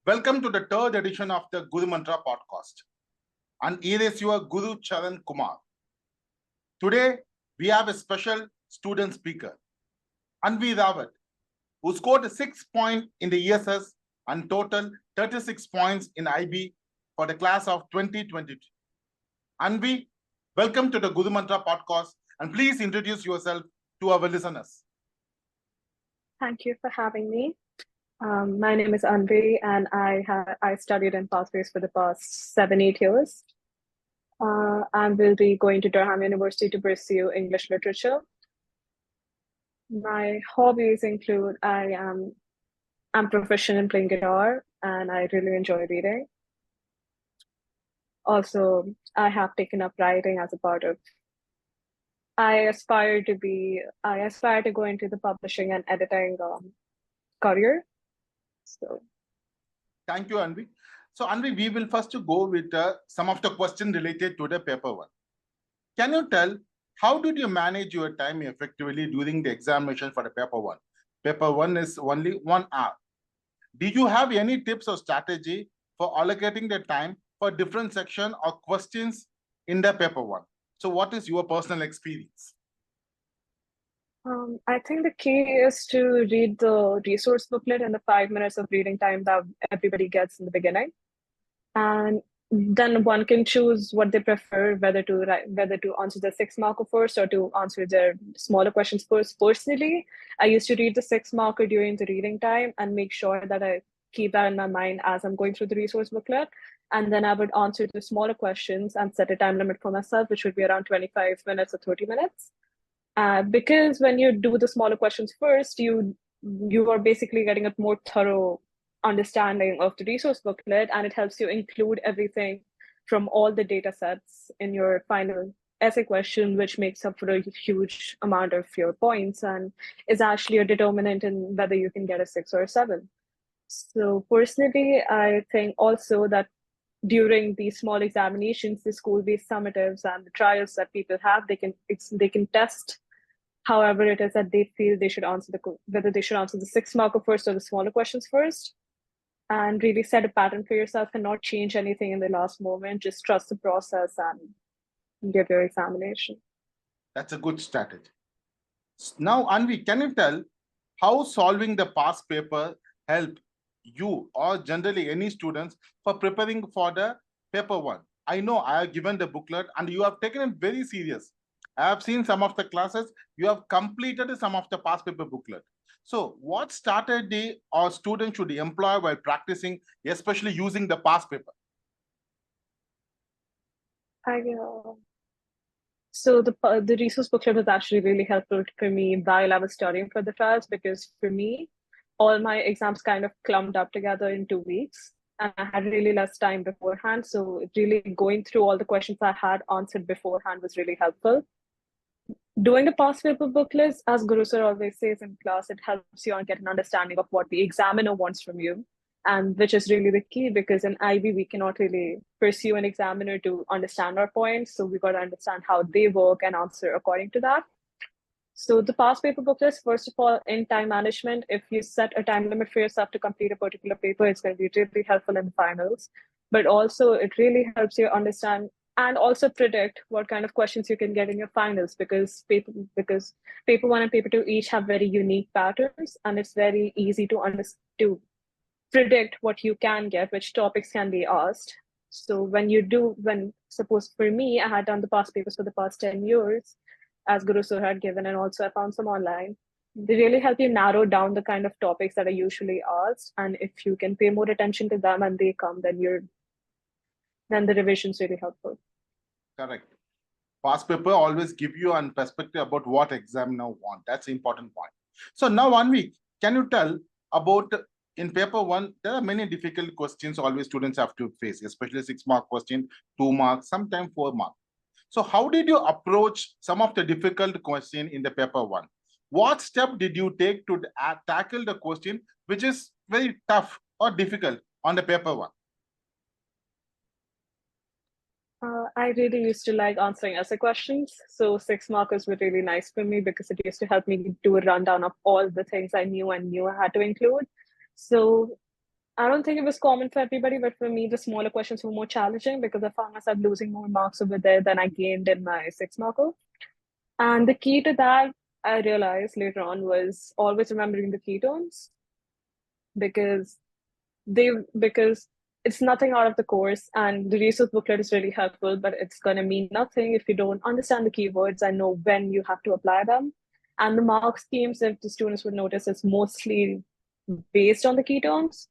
Welcome to the third edition of the Guru Mantra podcast. And here is your Guru Charan Kumar. Today, we have a special student speaker, Anvi Rawat, who scored 6 points in the ESS and total 36 points in IB for the class of 2022. Anvi, welcome to the Guru Mantra podcast, and please introduce yourself to our listeners. Thank you for having me. My name is Anvi, and I studied in Pathways for the past 7-8 years. I will be going to Durham University to pursue English literature. My hobbies include I'm proficient in playing guitar, and I really enjoy reading. Also, I have taken up writing as a part of. I aspire to go into the publishing and editing career. So, thank you, Anvi. So, Anvi, we will first go with some of the questions related to the paper one. Can you tell how did you manage your time effectively during the examination for the paper one? Paper one is only 1 hour. Did you have any tips or strategy for allocating the time for different section or questions in the paper one? So, what is your personal experience? I think the key is to read the resource booklet in the 5 minutes of reading time that everybody gets in the beginning. And then one can choose what they prefer, whether to answer the 6 marker first or to answer their smaller questions first. Personally, I used to read the 6 marker during the reading time and make sure that I keep that in my mind as I'm going through the resource booklet. And then I would answer the smaller questions and set a time limit for myself, which would be around 25 minutes or 30 minutes. Because when you do the smaller questions first, you are basically getting a more thorough understanding of the resource booklet, and it helps you include everything from all the data sets in your final essay question, which makes up for a huge amount of your points and is actually a determinant in whether you can get a 6 or a 7. So personally, I think also that during these small examinations, the school-based summatives and the trials that people have, they can test however it is that they feel they should answer whether they should answer the 6 marker first or the smaller questions first, and really set a pattern for yourself and not change anything in the last moment. Just trust the process and give your examination. That's a good strategy. Now, Anvi, can you tell how solving the past paper helped you or generally any students for preparing for the paper one? I know I have given the booklet and you have taken it very serious. I have seen some of the classes, you have completed some of the past paper booklet. So what strategy or student should employ while practicing, especially using the past paper? So the resource booklet was actually really helpful for me while I was studying for the trials, because for me, all my exams kind of clumped up together in 2 weeks. And I had really less time beforehand. So really going through all the questions I had answered beforehand was really helpful. Doing the past paper booklets, as Guru sir always says in class, it helps you get an understanding of what the examiner wants from you, and which is really the key, because in IB, we cannot really pursue an examiner to understand our points. So we got to understand how they work and answer according to that. So the past paper booklets, first of all, in time management, if you set a time limit for yourself to complete a particular paper, it's going to be really helpful in the finals. But also it really helps you understand and also predict what kind of questions you can get in your finals, because paper 1 and paper 2 each have very unique patterns, and it's very easy to predict what you can get, which topics can be asked. So suppose for me, I had done the past papers for the past 10 years, as Guru Sir had given, and also I found some online. They really help you narrow down the kind of topics that are usually asked. And if you can pay more attention to them and they come, then the revision is really helpful. Correct. Past paper always give you a perspective about what examiner want. That's an important point. So now, Anvi, can you tell about in paper one, there are many difficult questions always students have to face, especially 6-mark question, 2 marks, sometimes 4 marks. So how did you approach some of the difficult question in the paper one? What step did you take to tackle the question which is very tough or difficult on the paper one? I really used to like answering essay questions. So 6 markers were really nice for me because it used to help me do a rundown of all the things I knew I had to include. So I don't think it was common for everybody, but for me, the smaller questions were more challenging because I found myself losing more marks over there than I gained in my 6 marker. And the key to that, I realized later on, was always remembering the ketones because because it's nothing out of the course, and the resource booklet is really helpful, but it's going to mean nothing if you don't understand the keywords and know when you have to apply them. And the mark schemes, if the students would notice, is mostly based on the ketones.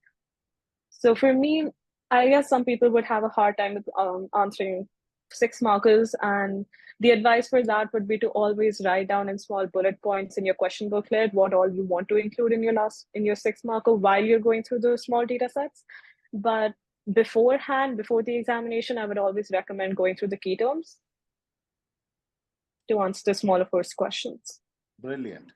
So for me, I guess some people would have a hard time with answering 6 markers, and the advice for that would be to always write down in small bullet points in your question booklet what all you want to include in your 6 marker while you're going through those small data sets. But beforehand, before the examination, I would always recommend going through the ketones to answer the smaller first questions. Brilliant.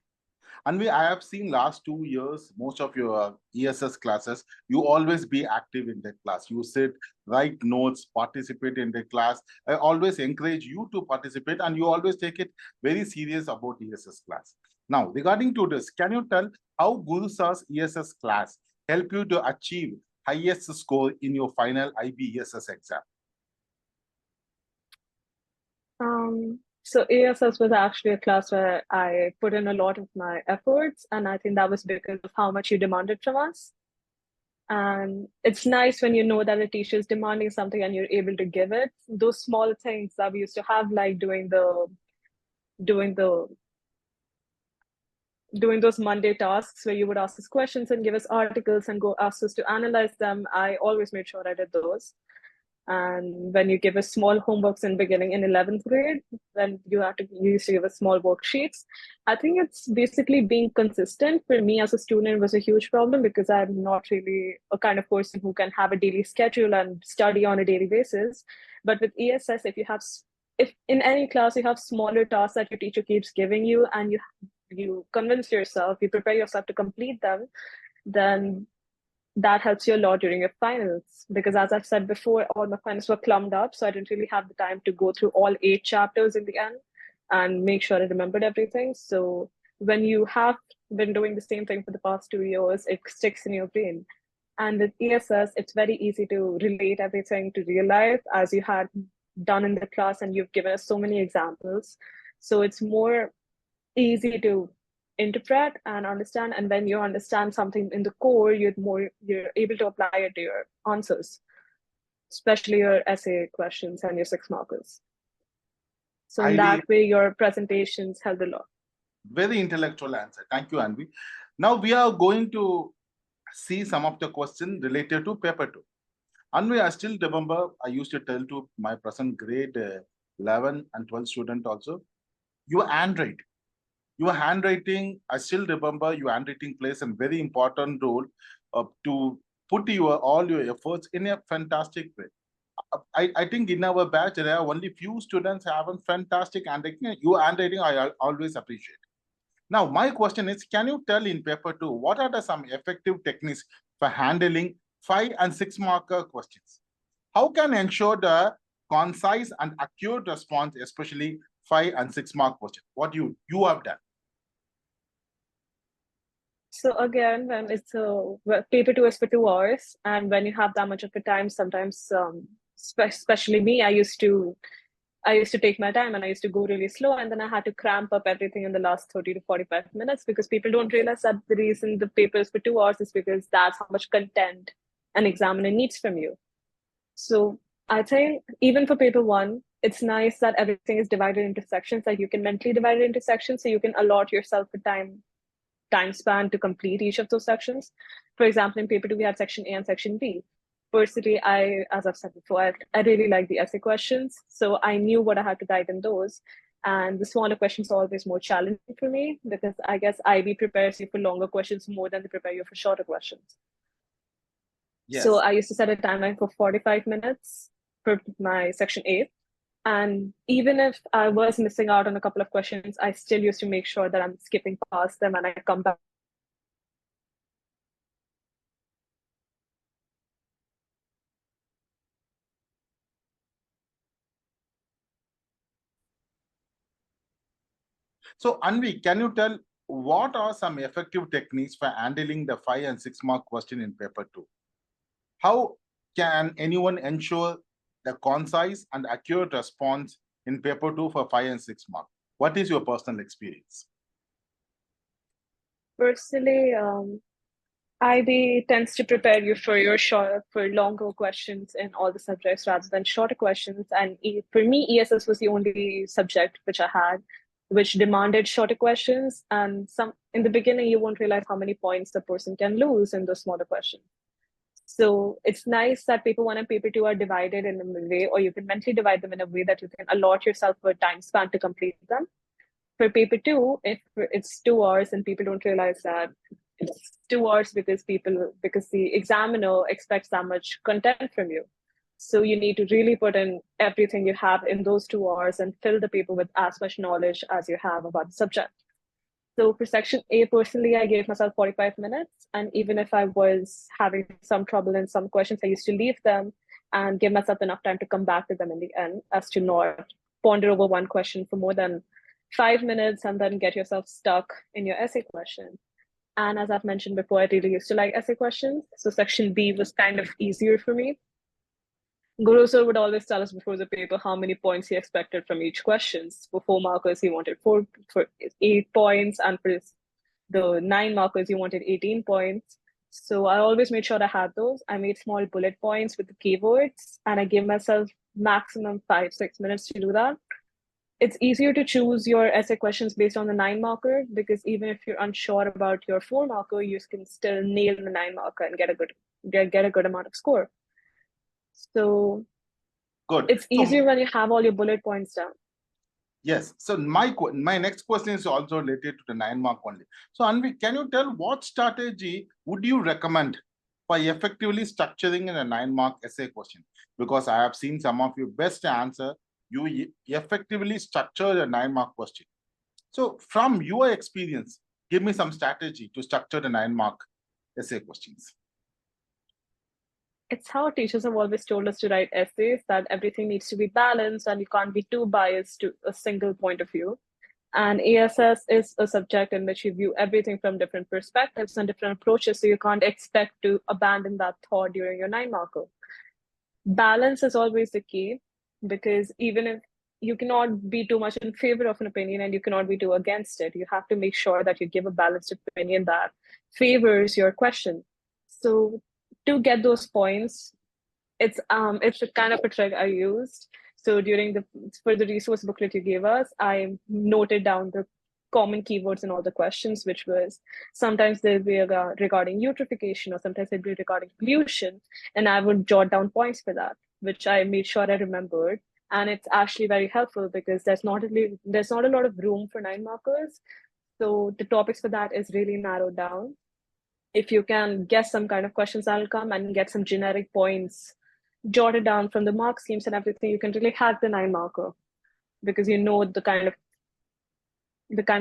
Anvi, I have seen last 2 years, most of your ESS classes, you always be active in the class. You sit, write notes, participate in the class. I always encourage you to participate, and you always take it very serious about ESS class. Now, regarding to this, can you tell how Guru Sir's ESS class help you to achieve highest score in your final IB ESS exam? So ESS was actually a class where I put in a lot of my efforts, and I think that was because of how much you demanded from us. And it's nice when you know that a teacher is demanding something and you're able to give it. Those small things that we used to have, like doing those Monday tasks where you would ask us questions and give us articles and go ask us to analyze them. I always made sure I did those. And when you give us small homeworks in beginning in 11th grade, then you used to give us small worksheets. I think it's basically being consistent. For me as a student was a huge problem because I'm not really a kind of person who can have a daily schedule and study on a daily basis. But with ESS, if in any class you have smaller tasks that your teacher keeps giving you, and you convince yourself, you prepare yourself to complete them, then that helps you a lot during your finals. Because as I've said before, all my finals were clumped up, so I didn't really have the time to go through all 8 chapters in the end and make sure I remembered everything. So when you have been doing the same thing for the past 2 years, it sticks in your brain. And with ESS, it's very easy to relate everything to real life as you had done in the class, and you've given us so many examples. So it's more easy to interpret and understand, and when you understand something in the core, you're able to apply it to your answers, especially your essay questions and your 6 markers. So in that way, your presentations help a lot. Very intellectual answer. Thank you, Anvi. Now we are going to see some of the questions related to paper 2. Anvi, I still remember I used to tell to my present grade 11 and 12 student also, your handwriting, I still remember your handwriting plays a very important role to put all your efforts in a fantastic way. I think in our batch, there are only few students have a fantastic handwriting. Your handwriting, I always appreciate. Now, my question is, can you tell in paper 2, what are some effective techniques for handling 5 and 6 marker questions? How can ensure the concise and accurate response, especially 5 and 6 mark questions? What you have done? So again, when it's paper 2 is for 2 hours, and when you have that much of a time, sometimes, especially me, I used to take my time and I used to go really slow, and then I had to cramp up everything in the last 30 to 45 minutes because people don't realize that the reason the paper is for 2 hours is because that's how much content an examiner needs from you. So I think even for paper 1, it's nice that everything is divided into sections, that you can mentally divide it into sections so you can allot yourself a time span to complete each of those sections. For example, in paper 2, we have section A and section B. Personally, as I've said before, I really like the essay questions. So I knew what I had to write in those. And the smaller questions are always more challenging for me because I guess IB prepares you for longer questions more than they prepare you for shorter questions. Yes. So I used to set a timeline for 45 minutes for my section A. And even if I was missing out on a couple of questions, I still used to make sure that I'm skipping past them and I come back. So, Anvi, can you tell what are some effective techniques for handling the 5 and 6 mark question in paper 2? How can anyone ensure the concise and accurate response in paper 2 for 5 and 6 marks? What is your personal experience? Personally, IB tends to prepare you for for longer questions in all the subjects rather than shorter questions. And for me, ESS was the only subject which I had, which demanded shorter questions. And some in the beginning, you won't realize how many points the person can lose in those smaller questions. So it's nice that paper one and paper two are divided in a way, or you can mentally divide them in a way that you can allot yourself a time span to complete them. For paper two, if it's 2 hours and people don't realize that it's 2 hours because the examiner expects that much content from you. So you need to really put in everything you have in those 2 hours and fill the paper with as much knowledge as you have about the subject. So for section A, personally, I gave myself 45 minutes. And even if I was having some trouble in some questions, I used to leave them and give myself enough time to come back to them in the end, as to not ponder over one question for more than 5 minutes and then get yourself stuck in your essay question. And as I've mentioned before, I really used to like essay questions. So section B was kind of easier for me. Guru sir would always tell us before the paper how many points he expected from each question. For 4 markers, he wanted for 8 points, and for the 9 markers, he wanted 18 points. So I always made sure I had those. I made small bullet points with the keywords, and I gave myself maximum 5-6 minutes to do that. It's easier to choose your essay questions based on the 9 marker, because even if you're unsure about your 4 marker, you can still nail the 9 marker and get a good amount of score. So Good. it's easier when you have all your bullet points down. Yes. So my next question is also related to the 9 mark only. So Anvi, can you tell what strategy would you recommend for effectively structuring in a 9 mark essay question? Because I have seen some of your best answer, you effectively structure a 9 mark question. So from your experience, give me some strategy to structure the 9 mark essay questions. It's how teachers have always told us to write essays, that everything needs to be balanced and you can't be too biased to a single point of view. And ESS is a subject in which you view everything from different perspectives and different approaches, so you can't expect to abandon that thought during your 9 marker. Balance is always the key, because even if you cannot be too much in favor of an opinion and you cannot be too against it, you have to make sure that you give a balanced opinion that favors your question. So to get those points, it's a kind of a trick I used. So for the resource booklet you gave us, I noted down the common keywords in all the questions, which was sometimes they'll be regarding eutrophication, or sometimes they'll be regarding pollution, and I would jot down points for that, which I made sure I remembered. And it's actually very helpful because there's not a lot of room for 9 markers. So the topics for that is really narrowed down. If you can guess some kind of questions that'll come and get some generic points jotted down from the mark schemes and everything, you can really have the 9 marker, because you know the kind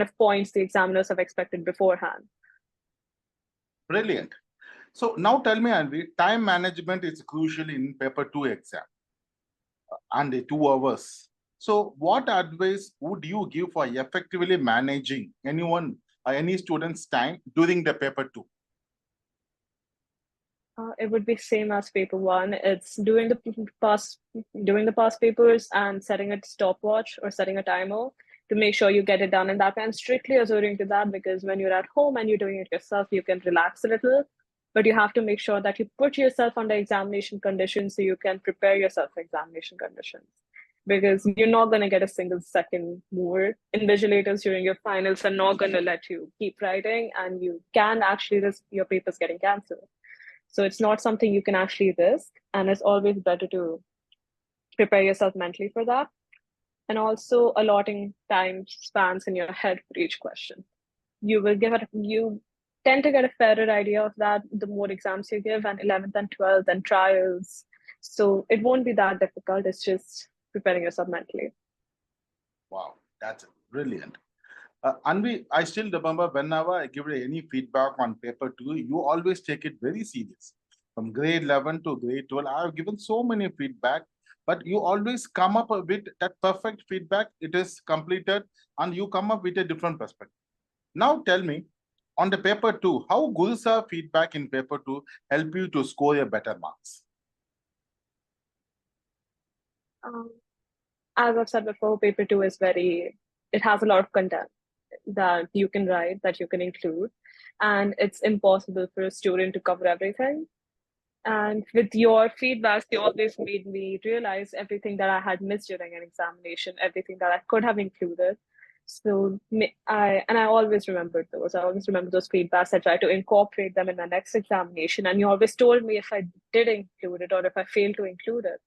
of points the examiners have expected beforehand. Brilliant. So now tell me, Anvi, time management is crucial in paper 2 exam and the 2 hours. So what advice would you give for effectively managing any student's time during the paper 2? It would be same as paper one. It's doing the past papers and setting a stopwatch or setting a timer to make sure you get it done in that way, and strictly adhering to that, because when you're at home and you're doing it yourself, you can relax a little, but you have to make sure that you put yourself under examination conditions so you can prepare yourself for examination conditions, because you're not going to get a single second more. Invigilators during your finals are not going to let you keep writing, and you can actually risk your papers getting cancelled. So it's not something you can actually risk, and it's always better to prepare yourself mentally for that. And also allotting time spans in your head for each question. You tend to get a fairer idea of that the more exams you give, and 11th and 12th and trials. So it won't be that difficult. It's just preparing yourself mentally. Wow, that's brilliant. Anvi, I still remember whenever I give any feedback on paper 2, you always take it very serious. From grade 11 to grade 12, I have given so many feedback, but you always come up with that perfect feedback. It is completed and you come up with a different perspective. Now tell me, on the paper 2, how Guru sir feedback in paper 2 help you to score a better marks? As I've said before, paper 2 is it has a lot of content that you can write, that you can include, and it's impossible for a student to cover everything. And with your feedbacks, you always made me realize everything that I had missed during an examination, everything that I could have included. So I always remembered those. I always remember those feedbacks. I tried to incorporate them in my next examination. And you always told me if I did include it or if I failed to include it.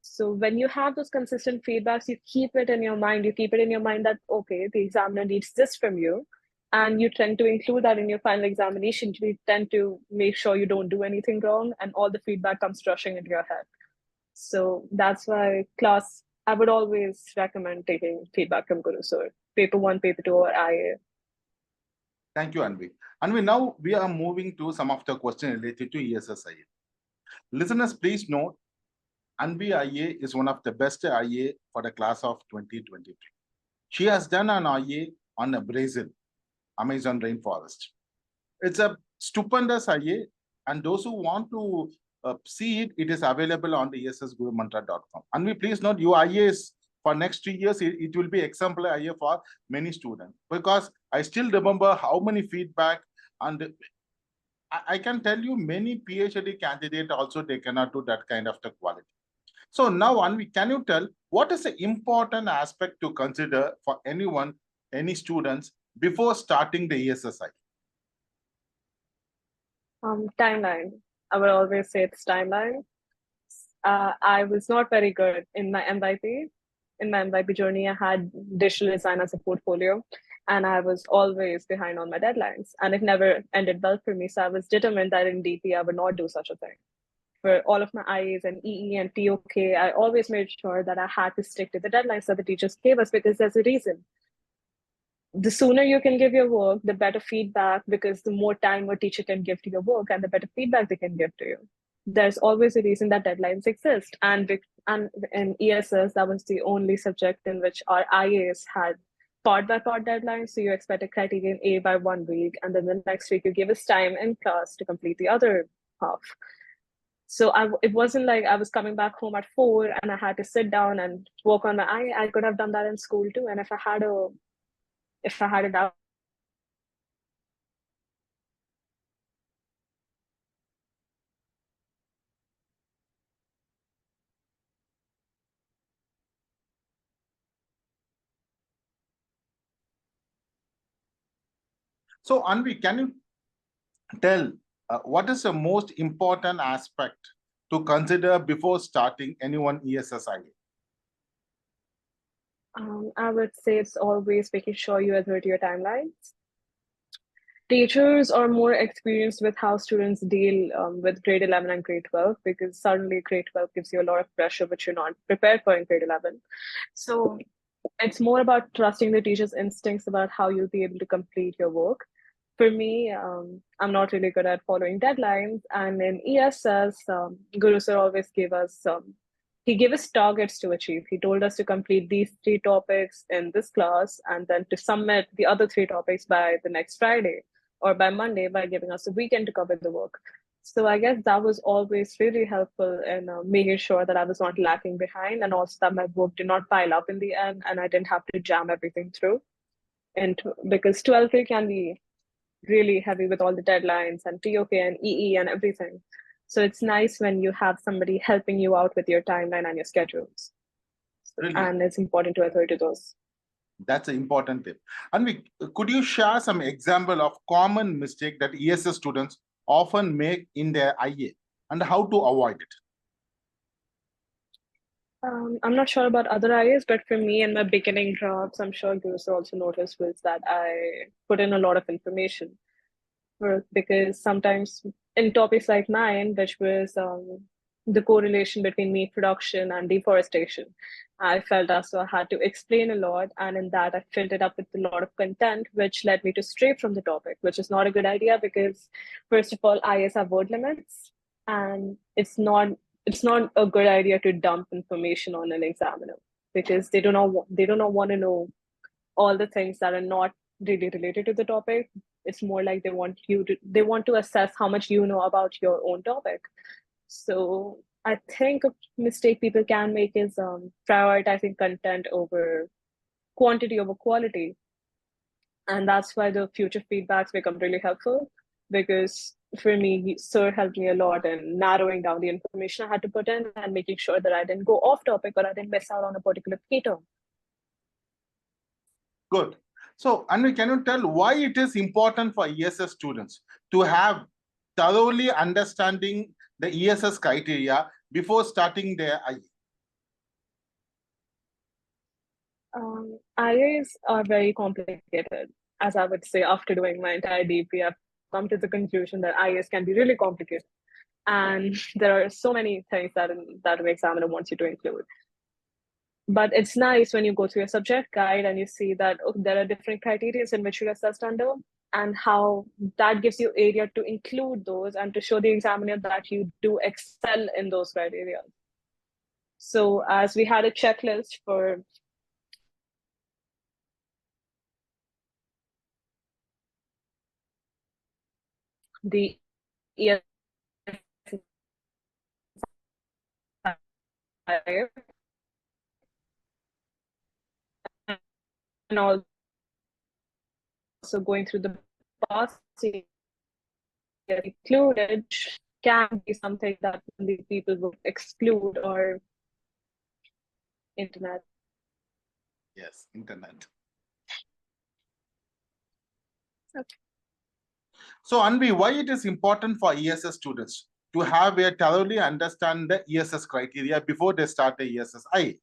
So when you have those consistent feedbacks, you keep it in your mind. You keep it in your mind that, okay, the examiner needs this from you. And you tend to include that in your final examination. You tend to make sure you don't do anything wrong and all the feedback comes rushing into your head. So that's why I would always recommend taking feedback from Guru Sir, paper 1, paper 2, or IA. Thank you, Anvi. Anvi, now we are moving to some of the questions related to ESS IA. Listeners, please note, Anvi IA is one of the best IA for the class of 2023. She has done an IA on Brazil, Amazon rainforest. It's a stupendous IA, and those who want to see it, it is available on the essgurumantra.com. Anvi, please note, your IA is for next 3 years, it will be exemplary IA for many students, because I still remember how many feedback, and I can tell you many PhD candidates also, they cannot do that kind of the quality. So now, Anvi, can you tell what is the important aspect to consider for anyone, any students, before starting the ESSI? Timeline. I would always say it's timeline. I was not very good in my MYP. In my MYP journey, I had digital design as a portfolio, and I was always behind on my deadlines, and it never ended well for me. So I was determined that in DP, I would not do such a thing. For all of my IAs and EE and TOK, I always made sure that I had to stick to the deadlines that the teachers gave us, because there's a reason. The sooner you can give your work, the better feedback, because the more time a teacher can give to your work and the better feedback they can give to you. There's always a reason that deadlines exist. And in ESS, that was the only subject in which our IAs had part by part deadlines. So you expect a criterion A by 1 week, and then the next week you give us time in class to complete the other half. So it wasn't like I was coming back home at 4 and I had to sit down and work on my IA. I could have done that in school too. And if I had a doubt. So, Anvi, can you tell what is the most important aspect to consider before starting anyone ESSIA? I would say it's always making sure you adhere to your timelines. Teachers are more experienced with how students deal with grade 11 and grade 12, because suddenly grade 12 gives you a lot of pressure, which you're not prepared for in grade 11. So it's more about trusting the teacher's instincts about how you'll be able to complete your work. For me, I'm not really good at following deadlines. And in ESS, Guru Sir always he gave us targets to achieve. He told us to complete these 3 topics in this class and then to submit the other 3 topics by the next Friday or by Monday, by giving us a weekend to cover the work. So I guess that was always really helpful in making sure that I was not lacking behind, and also that my work did not pile up in the end and I didn't have to jam everything through. And because 12th can be really heavy with all the deadlines and TOK and EE and everything. So it's nice when you have somebody helping you out with your timeline and your schedules. Brilliant. And it's important to adhere to those. That's an important tip. And could you share some example of common mistake that ESS students often make in their IA and how to avoid it? I'm not sure about other IAs, but for me in my beginning drafts, I'm sure Guru also noticed, was that I put in a lot of information. Because sometimes in topics like mine, which was the correlation between meat production and deforestation, I felt as though I had to explain a lot, and in that I filled it up with a lot of content, which led me to stray from the topic, which is not a good idea, because first of all, IAs have word limits, and it's not a good idea to dump information on an examiner, because they do not want to know all the things that are not really related to the topic. It's more like they want to assess how much you know about your own topic. So I think a mistake people can make is prioritizing content over quantity over quality. And that's why the future feedbacks become really helpful, because for me, sir helped me a lot in narrowing down the information I had to put in and making sure that I didn't go off topic or I didn't miss out on a particular key term. Good. So, Anvi, can you tell why it is important for ESS students to have thoroughly understanding the ESS criteria before starting their IA? IAs are very complicated. As I would say, after doing my entire DP, I've come to the conclusion that IAs can be really complicated. And there are so many things that an examiner wants you to include. But it's nice when you go through your subject guide and you see that there are different criteria in which you're assessed under, and how that gives you area to include those and to show the examiner that you do excel in those criteria. So as we had a checklist for the ESS and also going through the past included can be something that the people will exclude, or internet. Yes, internet. Okay. So, Anvi, why it is important for ESS students to have a thoroughly understand the ESS criteria before they start the ESS IA?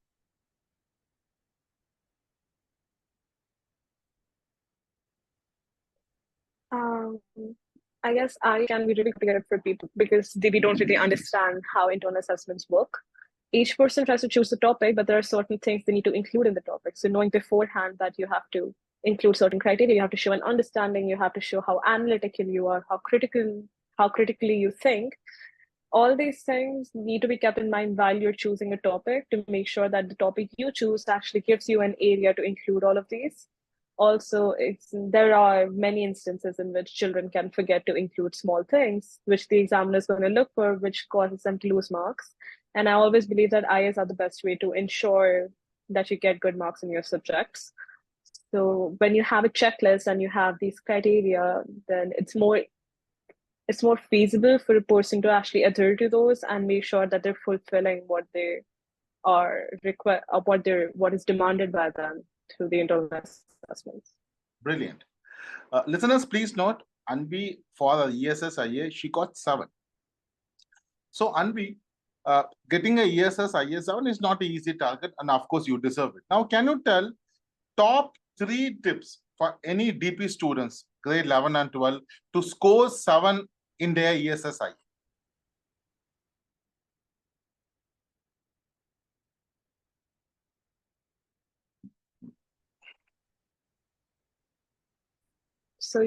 I guess I can be really complicated for people because we don't really understand how internal assessments work. Each person tries to choose the topic, but there are certain things they need to include in the topic. So knowing beforehand that you have to include certain criteria, you have to show an understanding, you have to show how analytical you are, how critically you think. All these things need to be kept in mind while you're choosing a topic to make sure that the topic you choose actually gives you an area to include all of these. Also, there are many instances in which children can forget to include small things, which the examiner is going to look for, which causes them to lose marks. And I always believe that IAs are the best way to ensure that you get good marks in your subjects. So when you have a checklist and you have these criteria, then it's more feasible for a person to actually adhere to those and make sure that they're fulfilling what they are what is demanded by them through the internal assessments. Brilliant. Listeners, please note, Anvi for the ESS IA, she got 7. So, Anvi, getting a ESS IA 7 is not an easy target, and of course, you deserve it. Now, can you tell top 3 tips for any DP students, grade 11 and 12, to score 7 in their ESS IA? So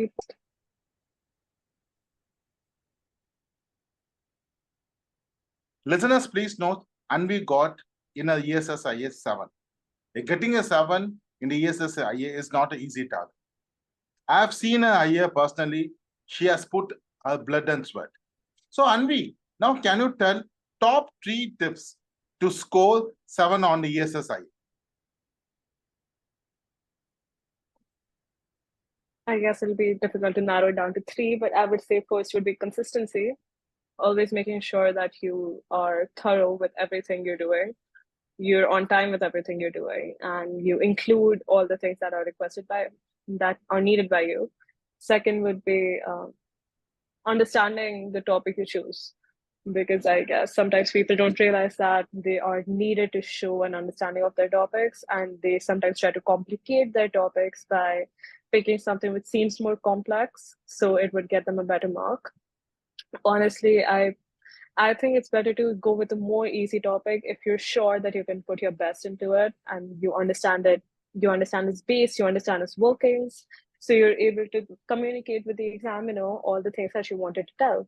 Listeners, please note, Anvi got in a ESS IA 7. Getting a 7 in the ESS IA is not an easy target. I have seen an IA personally. She has put her blood and sweat. So, Anvi, now can you tell top 3 tips to score 7 on the ESS IA? I guess it'll be difficult to narrow it down to 3, but I would say first would be consistency. Always making sure that you are thorough with everything you're doing. You're on time with everything you're doing, and you include all the things that are needed by you. Second would be understanding the topic you choose, because I guess sometimes people don't realize that they are needed to show an understanding of their topics, and they sometimes try to complicate their topics by picking something which seems more complex, so it would get them a better mark. Honestly, I think it's better to go with a more easy topic if you're sure that you can put your best into it and you understand it, you understand its base, you understand its workings, so you're able to communicate with the examiner all the things that you wanted to tell.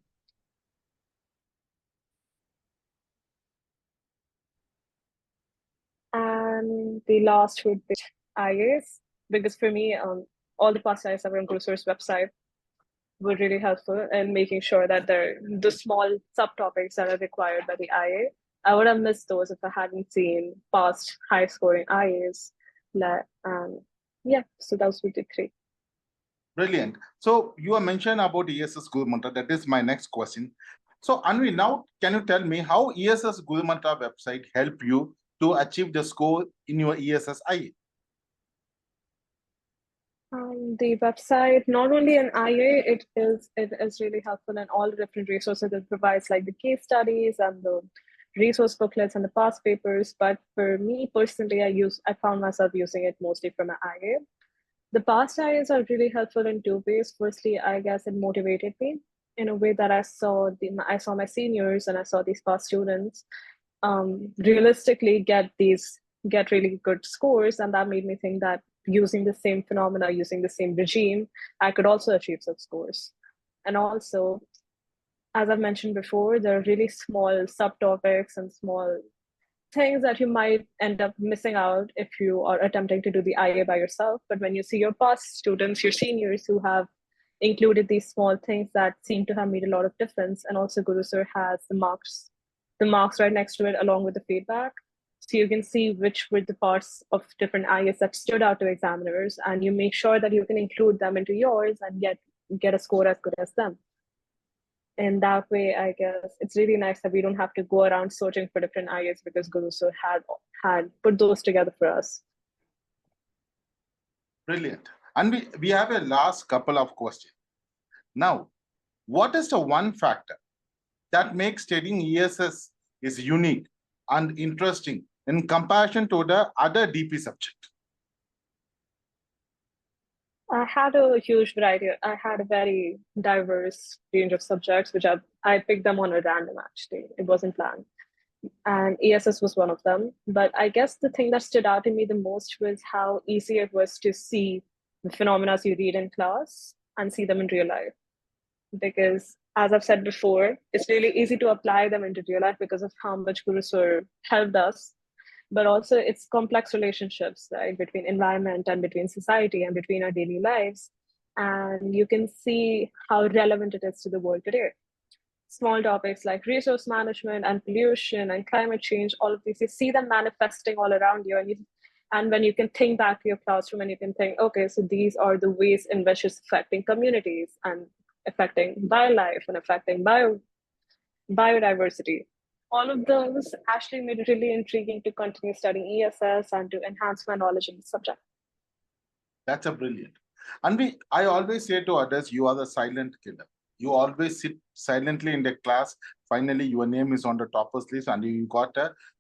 And the last would be IAs, because for me, all the past IAs are on GuruSource website. were really helpful in making sure that the small subtopics that are required by the IA. I would have missed those if I hadn't seen past high scoring IAs. Yeah, so those would be three. Brilliant. So you have mentioned about ESS Guru Mantra. That is my next question. So Anvi, now can you tell me how ESS Guru Mantra website help you to achieve the score in your ESS IA? The website, not only an IA, it is really helpful in all the different resources it provides, like the case studies and the resource booklets and the past papers. But for me personally, I found myself using it mostly for my IA. The past IAs are really helpful in two ways. Firstly, I guess it motivated me in a way that I saw my seniors and I saw these past students realistically get really good scores, and that made me think that using the same phenomena, using the same regime, I could also achieve such scores. And also, as I've mentioned before, there are really small subtopics and small things that you might end up missing out if you are attempting to do the IA by yourself. But when you see your past students, your seniors who have included these small things that seem to have made a lot of difference, and also Guru Sir has the marks right next to it along with the feedback. So you can see which were the parts of different IAs that stood out to examiners, and you make sure that you can include them into yours and get a score as good as them. In that way, I guess it's really nice that we don't have to go around searching for different IAs because Guru Sir had put those together for us. Brilliant. And we have a last couple of questions. Now, what is the one factor that makes studying ESS is unique and interesting in comparison to the other DP subject? I had a huge variety. I had a very diverse range of subjects, which I picked them on a random, actually. It wasn't planned. And ESS was one of them. But I guess the thing that stood out to me the most was how easy it was to see the phenomena you read in class and see them in real life. Because as I've said before, it's really easy to apply them into real life because of how much Guru Sir helped us. But also it's complex relationships, right, between environment and between society and between our daily lives. And you can see how relevant it is to the world today. Small topics like resource management and pollution and climate change, all of these, you see them manifesting all around you. And when you can think back to your classroom and you can think, okay, so these are the ways in which it's affecting communities and affecting wildlife and affecting biodiversity. All of those actually made it really intriguing to continue studying ESS and to enhance my knowledge in the subject. That's a brilliant. And I always say to others, you are the silent killer. You always sit silently in the class. Finally, your name is on the toppers list and you got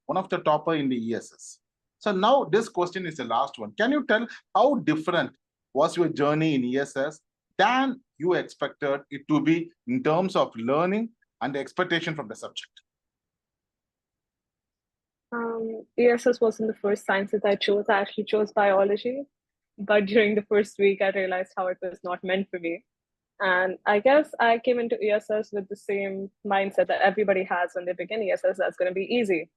one of the topper in the ESS. So now this question is the last one. Can you tell how different was your journey in ESS than you expected it to be in terms of learning and the expectation from the subject? ESS wasn't the first sciences I chose. I actually chose biology. But during the first week, I realized how it was not meant for me. And I guess I came into ESS with the same mindset that everybody has when they begin ESS, that's going to be easy,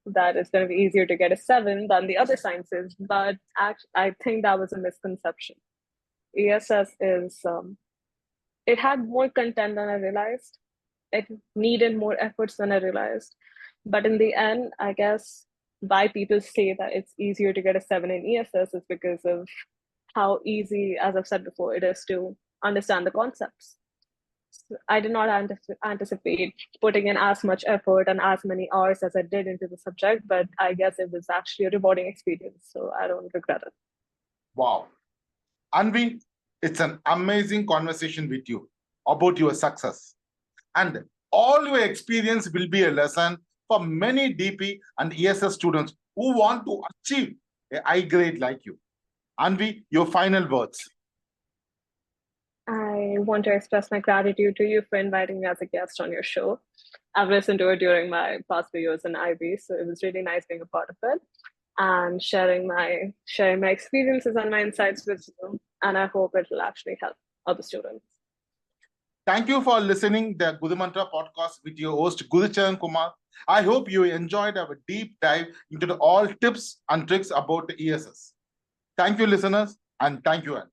that it's going to be easier to get a 7 than the other sciences. But I think that was a misconception. ESS it had more content than I realized. It needed more efforts than I realized. But in the end, I guess why people say that it's easier to get a 7 in ESS is because of how easy, as I've said before, it is to understand the concepts. So I did not anticipate putting in as much effort and as many hours as I did into the subject, but I guess it was actually a rewarding experience, so I don't regret it. Wow. Anvi, it's an amazing conversation with you about your success. And all your experience will be a lesson for many DP and ESS students who want to achieve a high grade like you. Anvi, your final words. I want to express my gratitude to you for inviting me as a guest on your show. I've listened to it during my past videos in IB, so it was really nice being a part of it and sharing my experiences and my insights with you. And I hope it will actually help other students. Thank you for listening to the Guru Mantra podcast with your host Gurucharan Kumar. I hope you enjoyed our deep dive into all tips and tricks about the ESS. Thank you, listeners, and thank you, Anvi.